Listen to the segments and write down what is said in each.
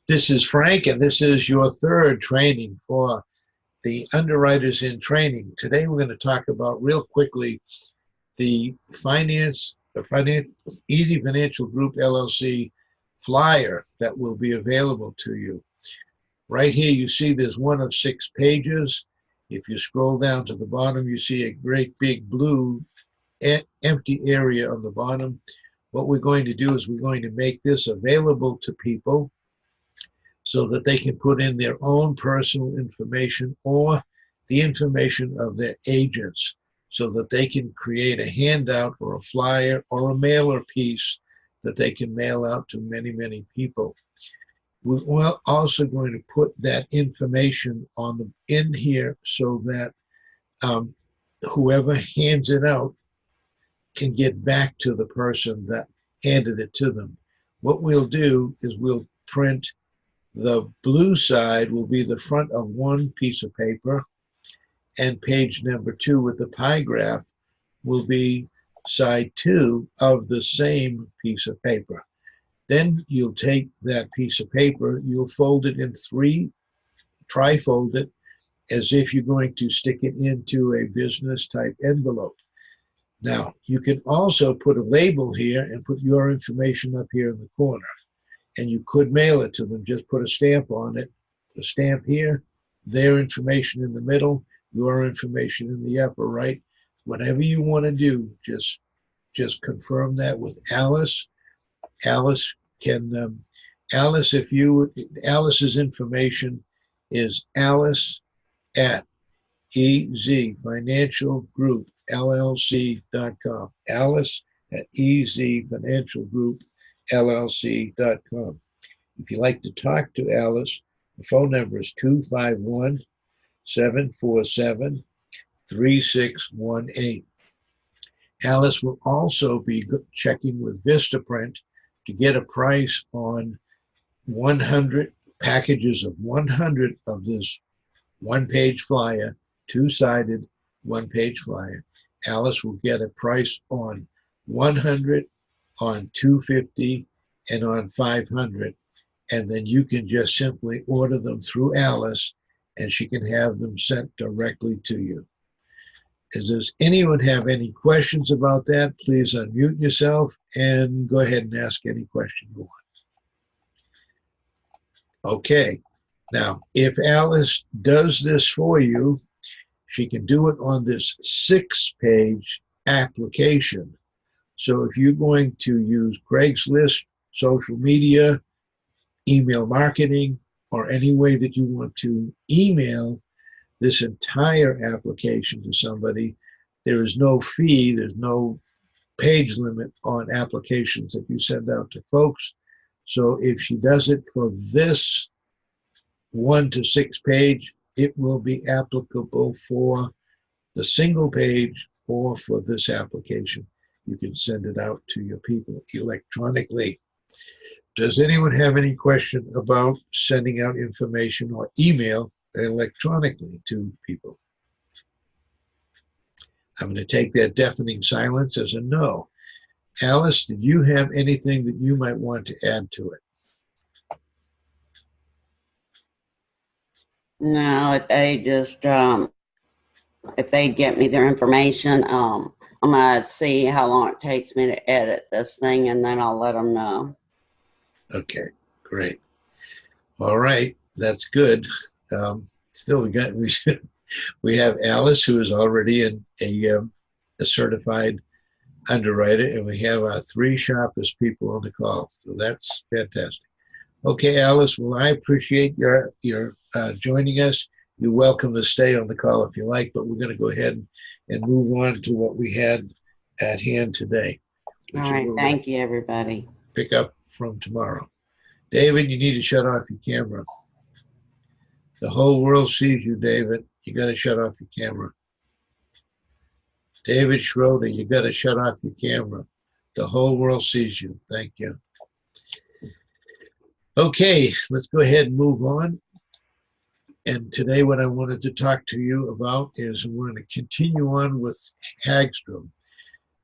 This is Frank, and this is your third training for the Underwriters in Training. Today, we're going to talk about real quickly the Easy Financial Group LLC flyer that will be available to you. Right here, you see there's one of 6 pages. If you scroll down to the bottom, you see a great big blue empty area on the bottom. What we're going to do is we're going to make this available to people so that they can put in their own personal information or the information of their agents so that they can create a handout or a flyer or a mailer piece that they can mail out to many, many people. We're also going to put that information in here so that whoever hands it out can get back to the person that handed it to them. What we'll do is we'll print the blue side will be the front of one piece of paper, and page number 2 with the pie graph will be side 2 of the same piece of paper. Then you'll take that piece of paper, you'll fold it in 3, tri-fold it, as if you're going to stick it into a business type envelope. Now, you can also put a label here and put your information up here in the corner. And you could mail it to them. Just put a stamp on it, a stamp here, their information in the middle, your information in the upper right. Whatever you want to do, just confirm that with Alice. Alice's information is Alice at ezfinancialgroupllc.com. Alice@ezfinancialgroupllc.com. If you'd like to talk to Alice, the phone number is 251-747-3618. Alice will also be checking with Vistaprint to get a price on 100 packages of 100 of this one-page flyer, 2-sided one-page flyer. Alice will get a price on 100, on 250, and on 500. And then you can just simply order them through Alice, and she can have them sent directly to you. Does anyone have any questions about that? Please unmute yourself and go ahead and ask any question you want. Okay. Now, if Alice does this for you, she can do it on this 6-page application. So if you're going to use Craigslist, social media, email marketing, or any way that you want to email this entire application to somebody, there is no fee, there's no page limit on applications that you send out to folks. So if she does it for this 1 to 6 page, it will be applicable for the single page or for this application. You can send it out to your people electronically. Does anyone have any question about sending out information or email electronically to people? I'm going to take that deafening silence as a no. Alice, did you have anything that you might want to add to it? No, they just, if they get me their information, I'm going to see how long it takes me to edit this thing, and then I'll let them know. Okay, great. All right, that's good. Still, we have Alice, who is already a certified underwriter, and we have our 3 sharpest people on the call. So that's fantastic. Okay, Alice, well, I appreciate your joining us. You're welcome to stay on the call if you like, but we're going to go ahead and move on to what we had at hand today. All right, thank you, everybody. Pick up from tomorrow. David, you need to shut off your camera. The whole world sees you, David. You got to shut off your camera. David Schroeder, you got to shut off your camera. The whole world sees you. Thank you. Okay, let's go ahead and move on. And today what I wanted to talk to you about is we're going to continue on with Hagstrom.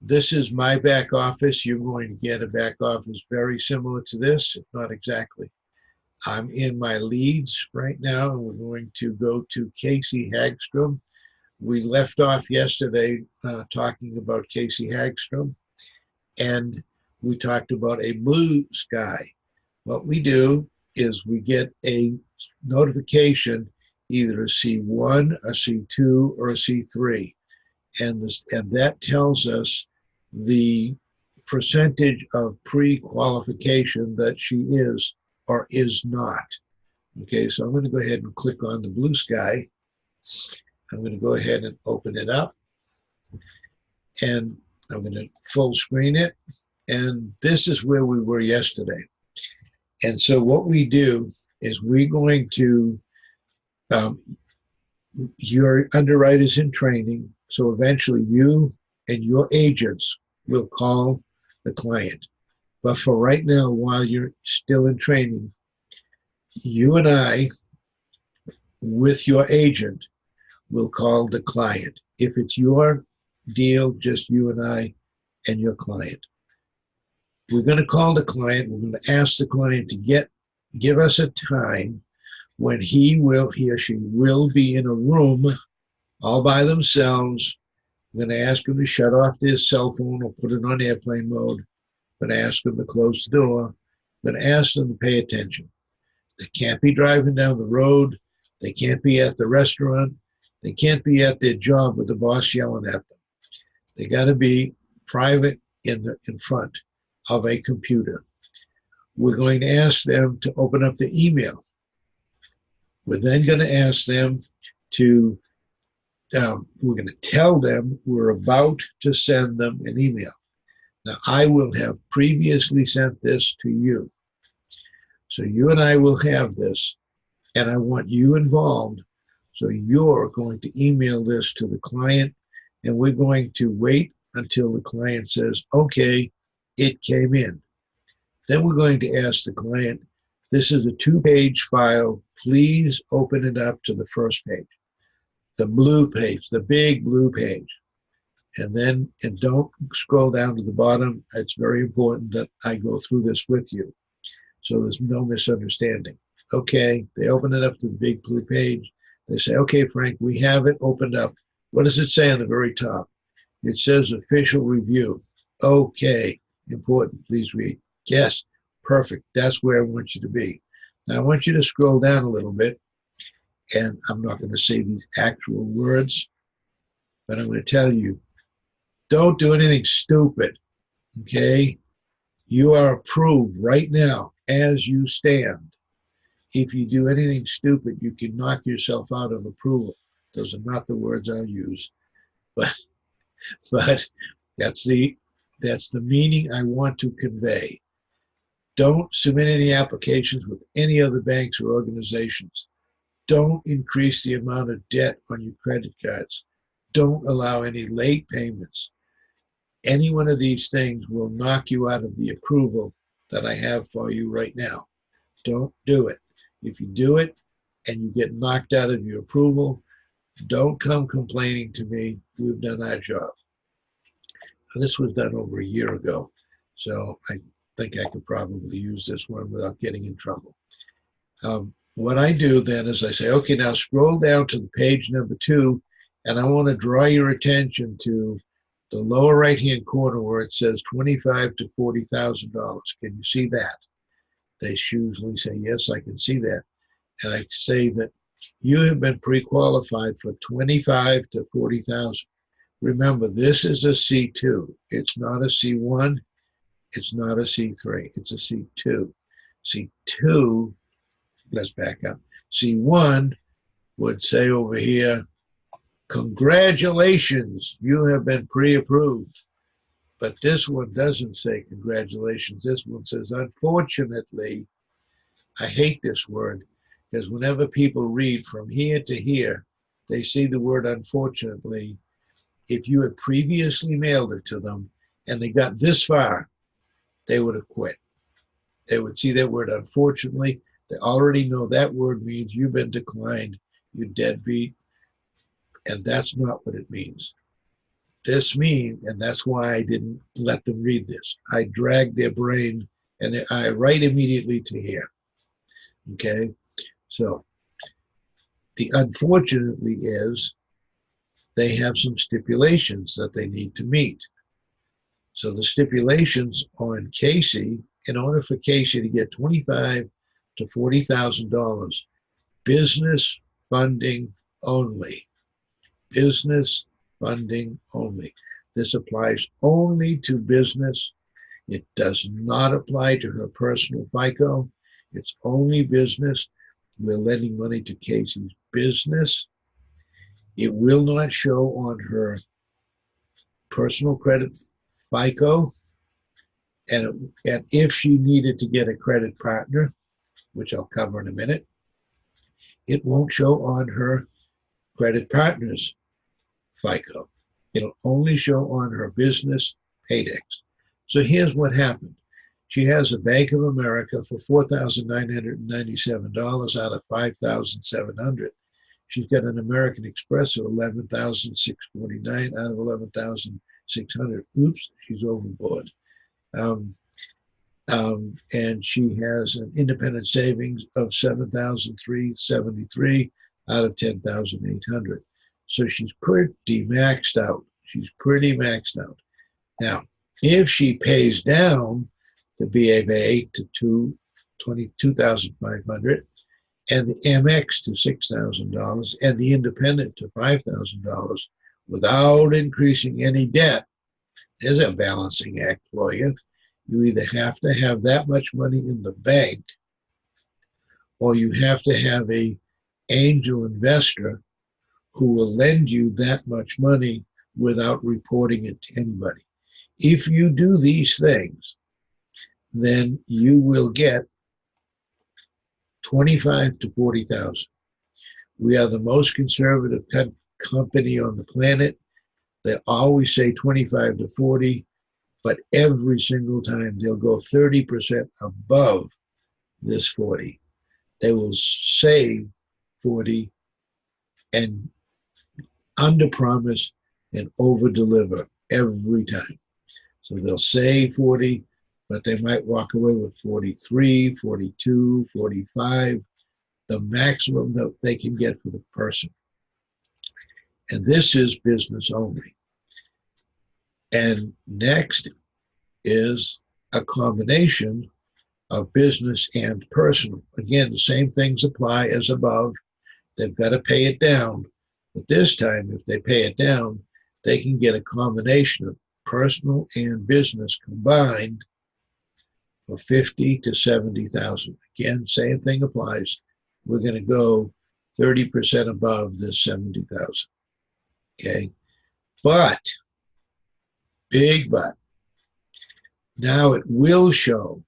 This is my back office. You're going to get a back office very similar to this, if not exactly. I'm in my leads right now, and we're going to go to Casey Hagstrom. We left off yesterday talking about Casey Hagstrom, and we talked about a blue sky. What we do is we get a notification, either a C1, a C2, or a C3. And that tells us the percentage of pre-qualification that she is or is not. Okay, so I'm going to go ahead and click on the blue sky. I'm going to go ahead and open it up, and I'm going to full screen it. And this is where we were yesterday. And so what we do is we're going to, your underwriters in training. So eventually you and your agents will call the client. But for right now, while you're still in training, you and I, with your agent, will call the client. If it's your deal, just you and I and your client. We're going to call the client. We're going to ask the client to give us a time when he or she will be in a room all by themselves. I'm going to ask them to shut off their cell phone or put it on airplane mode. I'm going to ask them to close the door. I'm going to ask them to pay attention. They can't be driving down the road. They can't be at the restaurant. They can't be at their job with the boss yelling at them. They got to be private in front of a computer. We're going to ask them to open up the email. We're then going to ask them to, we're going to tell them we're about to send them an email. Now, I will have previously sent this to you. So you and I will have this, and I want you involved. So you're going to email this to the client, and we're going to wait until the client says, okay, it came in. Then we're going to ask the client, this is a 2-page file. Please open it up to the first page, the blue page, the big blue page. And don't scroll down to the bottom. It's very important that I go through this with you, so there's no misunderstanding. Okay, they open it up to the big blue page. They say, okay, Frank, we have it opened up. What does it say on the very top? It says official review. Okay, important, please read. Yes, perfect. That's where I want you to be. Now I want you to scroll down a little bit, and I'm not going to say these actual words, but I'm going to tell you, don't do anything stupid, okay? You are approved right now as you stand. If you do anything stupid, you can knock yourself out of approval. Those are not the words I'll use, but that's the meaning I want to convey. Don't submit any applications with any other banks or organizations. Don't increase the amount of debt on your credit cards. Don't allow any late payments. Any one of these things will knock you out of the approval that I have for you right now. Don't do it. If you do it and you get knocked out of your approval, don't come complaining to me. We've done our job. This was done over a year ago, so I think I could probably use this one without getting in trouble. What I do then is I say, okay, now scroll down to the page number 2, and I want to draw your attention to the lower right-hand corner where it says $25,000 to $40,000. Can you see that? They usually say, yes, I can see that. And I say that you have been pre-qualified for $25,000 to $40,000. Remember, this is a C2. It's not a C1. It's not a C3. It's a C2. C2, let's back up. C1 would say over here, congratulations, you have been pre-approved. But this one doesn't say congratulations. This one says, unfortunately, I hate this word, because whenever people read from here to here, they see the word unfortunately. If you had previously mailed it to them and they got this far, they would have quit. They would see that word unfortunately. They already know that word means you've been declined, you deadbeat, and that's not what it means. This means, and that's why I didn't let them read this. I dragged their brain and I write immediately to here. Okay, so the unfortunately is they have some stipulations that they need to meet. So the stipulations on Casey, in order for Casey to get $25,000 to $40,000, business funding only. Business funding only. This applies only to business. It does not apply to her personal FICO. It's only business. We're lending money to Casey's business. It will not show on her personal credit FICO. And if she needed to get a credit partner, which I'll cover in a minute, it won't show on her credit partner's FICO. It'll only show on her business paydex. So here's what happened. She has a Bank of America for $4,997 out of $5,700. She's got an American Express of $11,649 out of $11,600. Oops, she's overboard. And she has an independent savings of $7,373 out of $10,800. So she's pretty maxed out. She's pretty maxed out. Now, if she pays down the BAA to $22,500 and the MX to $6,000 and the independent to $5,000 without increasing any debt, there's a balancing act for you. You either have to have that much money in the bank or you have to have an angel investor who will lend you that much money without reporting it to anybody. If you do these things, then you will get 25 to 40,000. We are the most conservative company on the planet. They always say 25 to 40, but every single time they'll go 30% above this 40. They will say 40 and under-promise and over-deliver every time. So they'll say 40, but they might walk away with 43, 42, 45, the maximum that they can get for the person. And this is business only. And next is a combination of business and personal. Again, the same things apply as above. They've got to pay it down. But this time, if they pay it down, they can get a combination of personal and business combined for 50 to 70,000. Again, same thing applies. We're going to go 30% above this 70,000. Okay, but big but. Now it will show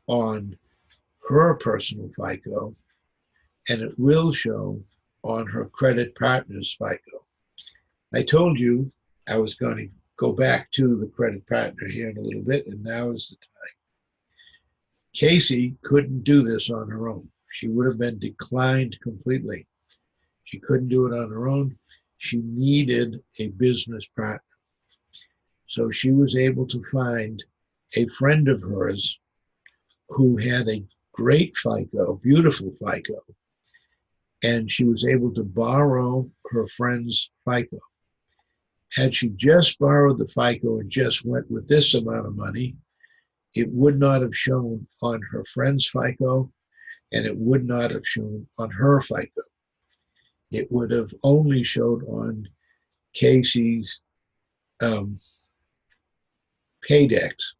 on her personal FICO, and it will show on her credit partner's FICO. I told you I was going to go back to the credit partner here in a little bit, and now is the time. Casey couldn't do this on her own. She would have been declined completely. She couldn't do it on her own. She needed a business partner. So she was able to find a friend of hers who had a great FICO, beautiful FICO, and she was able to borrow her friend's FICO. Had she just borrowed the FICO and just went with this amount of money, it would not have shown on her friend's FICO, and it would not have shown on her FICO. It would have only showed on Casey's paydex.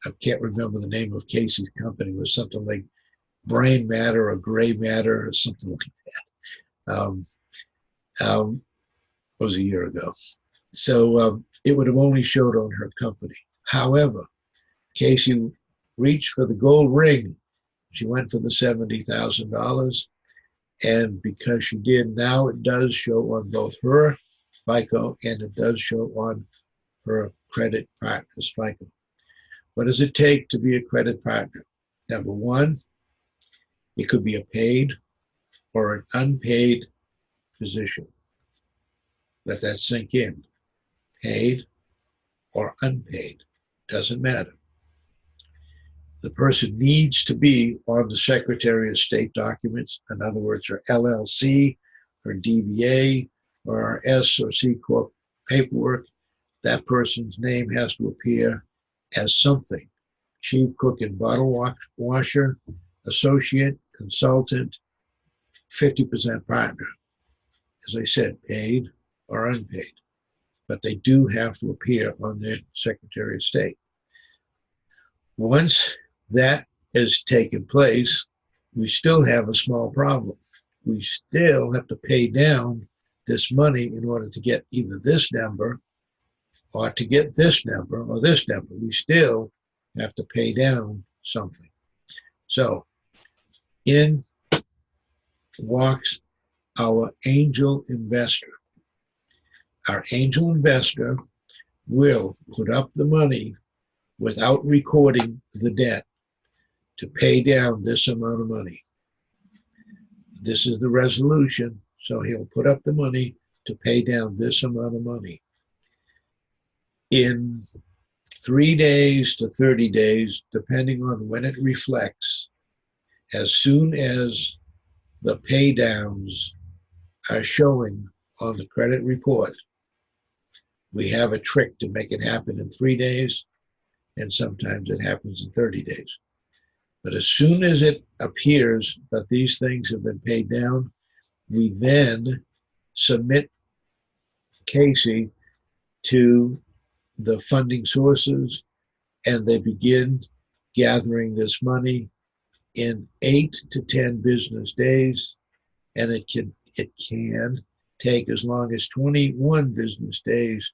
I can't remember the name of Casey's company. It was something like Brain Matter or Gray Matter or something like that. It was a year ago. So it would have only showed on her company. However, Casey reached for the gold ring. She went for the $70,000. And because she did, now it does show on both her FICO and it does show on her credit partner's FICO. What does it take to be a credit partner? Number one, it could be a paid or an unpaid position. Let that sink in. Paid or unpaid, doesn't matter. The person needs to be on the Secretary of State documents, in other words, or LLC or DBA or S or C Corp paperwork. That person's name has to appear as something: chief cook and bottle washer, associate, consultant, 50% partner. As I said, paid or unpaid, but they do have to appear on their Secretary of State. Once that has taken place, we still have a small problem. We still have to pay down this money in order to get either this number or to get this number or this number. We still have to pay down something. So in walks our angel investor. Our angel investor will put up the money without recording the debt to pay down this amount of money. This is the resolution. So he'll put up the money to pay down this amount of money. In 3 days to 30 days, depending on when it reflects, as soon as the pay downs are showing on the credit report, we have a trick to make it happen in 3 days, and sometimes it happens in 30 days. But as soon as it appears that these things have been paid down, we then submit Casey to the funding sources, and they begin gathering this money in 8 to 10 business days, and it can take as long as 21 business days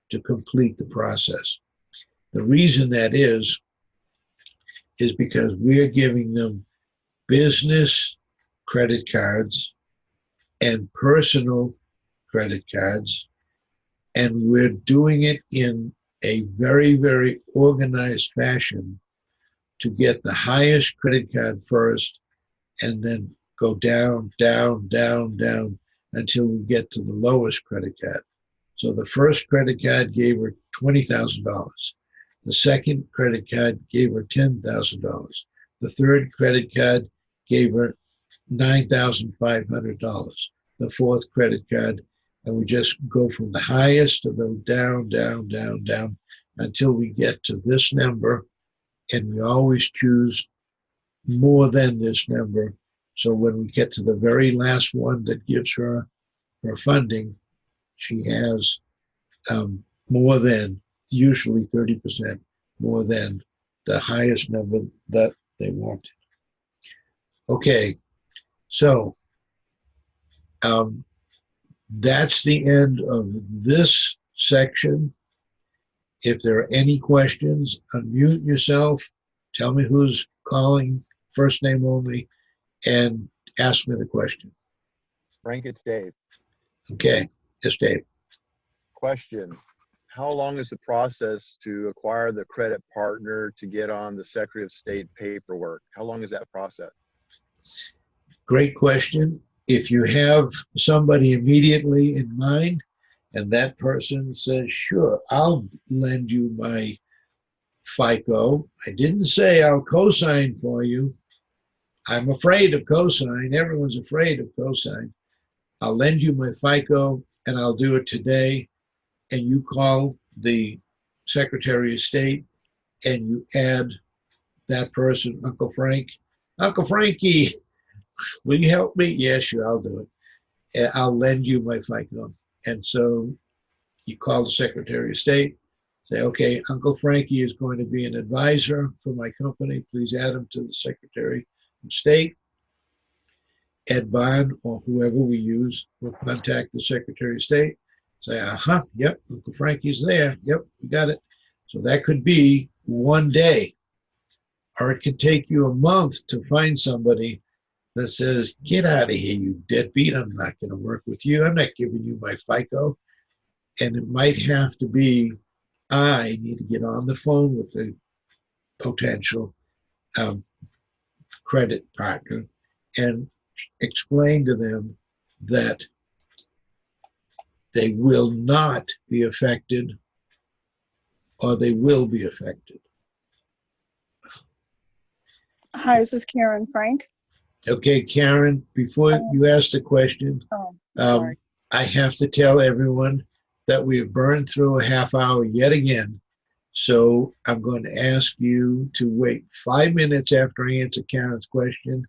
to complete the process. The reason that is because we're giving them business credit cards and personal credit cards, and we're doing it in a very, very organized fashion to get the highest credit card first and then go down, down, down, down until we get to the lowest credit card. So the first credit card gave her $20,000. The second credit card gave her $10,000. The third credit card gave her $9,500. The fourth credit card, and we just go from the highest to the down, down, down, down until we get to this number, and we always choose more than this number. So when we get to the very last one that gives her funding, she has more than, usually 30% more than the highest number that they wanted. Okay, so that's the end of this section. If there are any questions, unmute yourself, tell me who's calling, first name only, and ask me the question. Frank, it's Dave. Okay, yes, Dave. Question. How long is the process to acquire the credit partner to get on the Secretary of State paperwork? How long is that process? Great question. If you have somebody immediately in mind and that person says, sure, I'll lend you my FICO. I didn't say I'll co-sign for you. I'm afraid of co-sign. Everyone's afraid of co-sign. I'll lend you my FICO and I'll do it today. And you call the Secretary of State and you add that person, Uncle Frank. Uncle Frankie, will you help me? Yeah, sure, I'll do it. And I'll lend you my FICO. And so you call the Secretary of State, say, okay, Uncle Frankie is going to be an advisor for my company. Please add him to the Secretary of State. Ed Bond or whoever we use will contact the Secretary of State. Say, yep, Uncle Frankie's there. Yep, we got it. So that could be one day, or it could take you a month to find somebody that says, get out of here, you deadbeat. I'm not going to work with you. I'm not giving you my FICO. And it might have to be, I need to get on the phone with the potential credit partner and explain to them that they will not be affected or they will be affected. Hi, this is Karen Frank. Okay, Karen, before you ask the question, Oh, um, sorry. I have to tell everyone that we've burned through a half hour yet again. So I'm going to ask you to wait 5 minutes after I answer Karen's question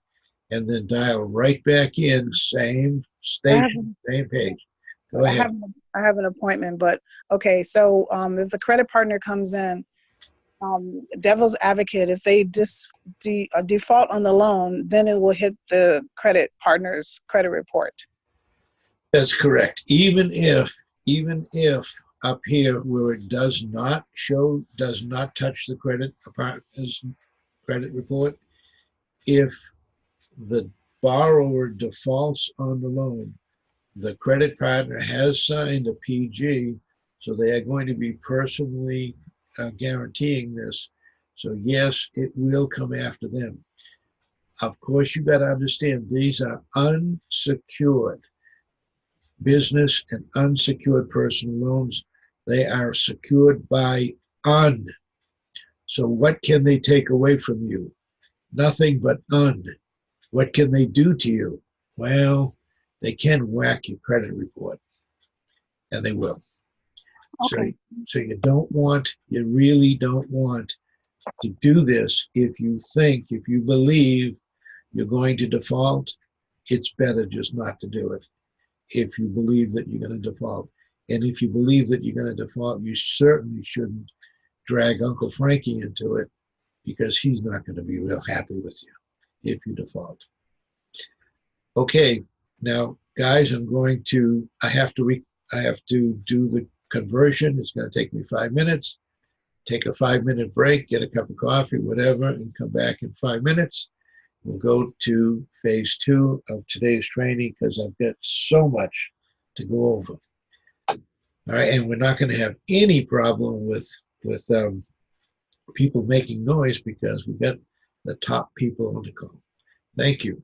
and then dial right back in, same station, same page. Go I ahead. have an appointment, but okay. So if the credit partner comes in, devil's advocate, if they default on the loan, then it will hit the credit partner's credit report. That's correct. Even if up here where it does not touch the credit partner's credit report, if the borrower defaults on the loan, the credit partner has signed a PG, so they are going to be personally guaranteeing this. So yes, it will come after them. Of course, you got to understand these are unsecured business and unsecured personal loans. They are secured by un. So what can they take away from you? Nothing but un. What can they do to you? Well, they can whack your credit report, and they will. Okay. So you really don't want to do this if you believe you're going to default. It's better just not to do it if you believe that you're going to default. And if you believe that you're going to default, you certainly shouldn't drag Uncle Frankie into it, because he's not going to be real happy with you if you default. Okay, now guys, I have to do the conversion. It's going to take me 5 minutes. Take a 5-minute break, get a cup of coffee, whatever, and come back in 5 minutes. We'll go to phase 2 of today's training because I've got so much to go over. All right, and we're not going to have any problem with people making noise because we've got the top people on the call. Thank you.